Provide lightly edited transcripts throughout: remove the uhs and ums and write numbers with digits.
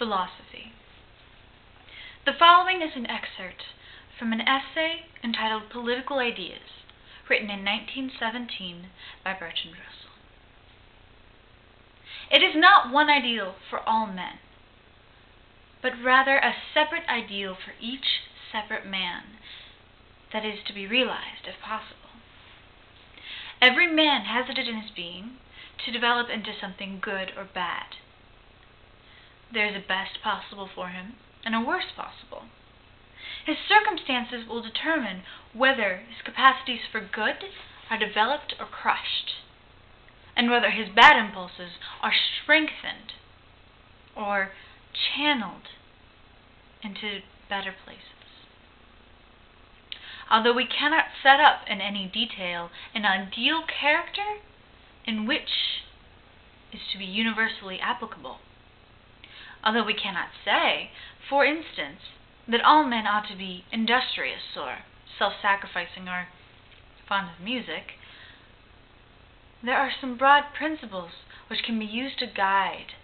philosophy. The following is an excerpt from an essay entitled Political Ideas, written in 1917 by Bertrand Russell. It is not one ideal for all men, but rather a separate ideal for each separate man that is to be realized if possible. Every man has it in his being to develop into something good or bad. There is a best possible for him and a worst possible. His circumstances will determine whether his capacities for good are developed or crushed, and whether his bad impulses are strengthened or channeled into better places. Although we cannot set up in any detail an ideal character in which is to be universally applicable, although we cannot say, for instance, that all men ought to be industrious or self-sacrificing or fond of music, there are some broad principles which can be used to guide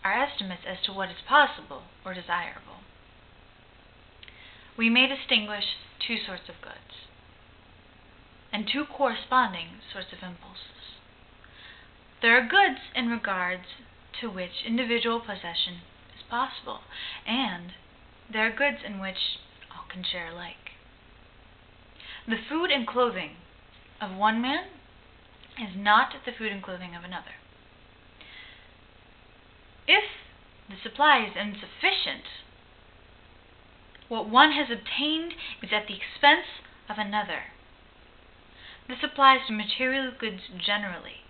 our estimates as to what is possible or desirable. We may distinguish two sorts of goods and two corresponding sorts of impulses. There are goods in regards to which individual possession is possible, and there are goods in which all can share alike. The food and clothing of one man is not the food and clothing of another. If the supply is insufficient, what one has obtained is at the expense of another. This applies to material goods generally,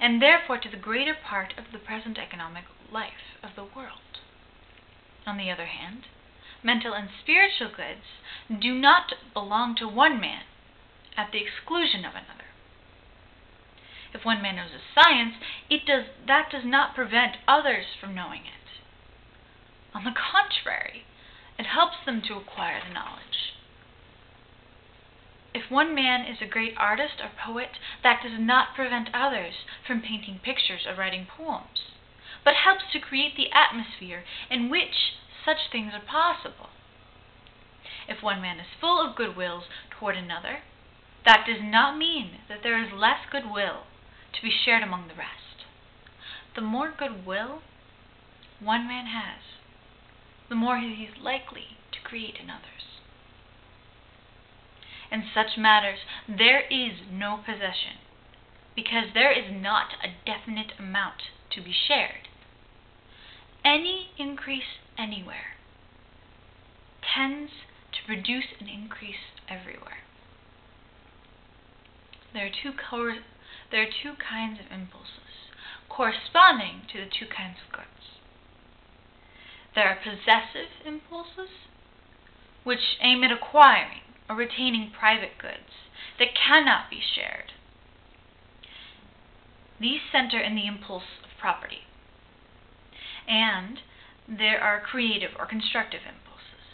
and therefore to the greater part of the present economic life of the world. On the other hand, mental and spiritual goods do not belong to one man at the exclusion of another. If one man knows a science, that does not prevent others from knowing it. On the contrary, it helps them to acquire the knowledge. If one man is a great artist or poet, that does not prevent others from painting pictures or writing poems, but helps to create the atmosphere in which such things are possible. If one man is full of goodwills toward another, that does not mean that there is less goodwill to be shared among the rest. The more goodwill one man has, the more he is likely to create in others. In such matters, there is no possession, because there is not a definite amount to be shared. Any increase anywhere tends to produce an increase everywhere. There are two kinds of impulses, corresponding to the two kinds of goods. There are possessive impulses, which aim at acquiring or retaining private goods that cannot be shared. These center in the impulse of property. And there are creative or constructive impulses,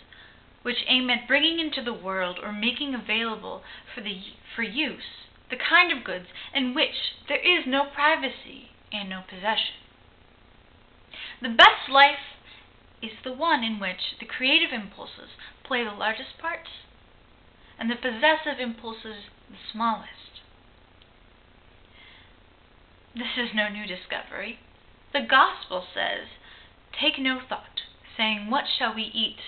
which aim at bringing into the world or making available for use the kind of goods in which there is no privacy and no possession. The best life is the one in which the creative impulses play the largest part and the possessive impulses the smallest. This is no new discovery. The gospel says, "Take no thought, saying, what shall we eat,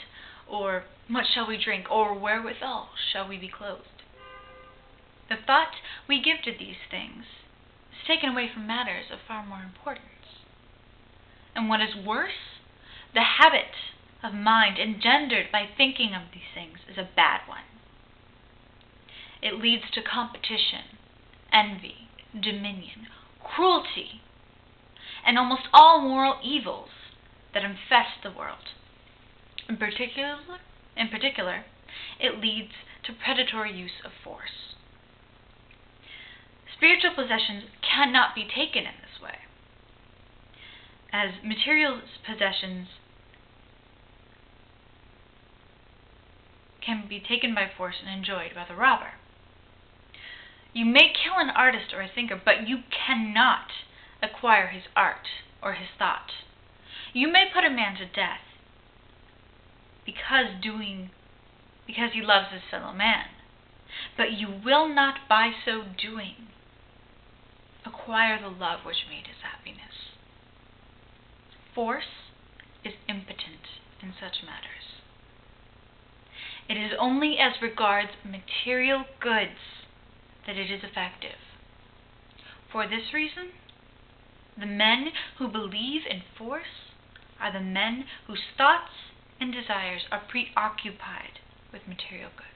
or what shall we drink, or wherewithal shall we be clothed?" The thought we give to these things is taken away from matters of far more importance. And what is worse, the habit of mind engendered by thinking of these things is a bad one. It leads to competition, envy, dominion, cruelty, and almost all moral evils that infest the world. In particular, it leads to predatory use of force. Spiritual possessions cannot be taken in this way, as material possessions can be taken by force and enjoyed by the robber. You may kill an artist or a thinker, but you cannot acquire his art or his thought. You may put a man to death because he loves his fellow man, but you will not by so doing acquire the love which made his happiness. Force is impotent in such matters. It is only as regards material goods that it is effective. For this reason, the men who believe in force are the men whose thoughts and desires are preoccupied with material goods.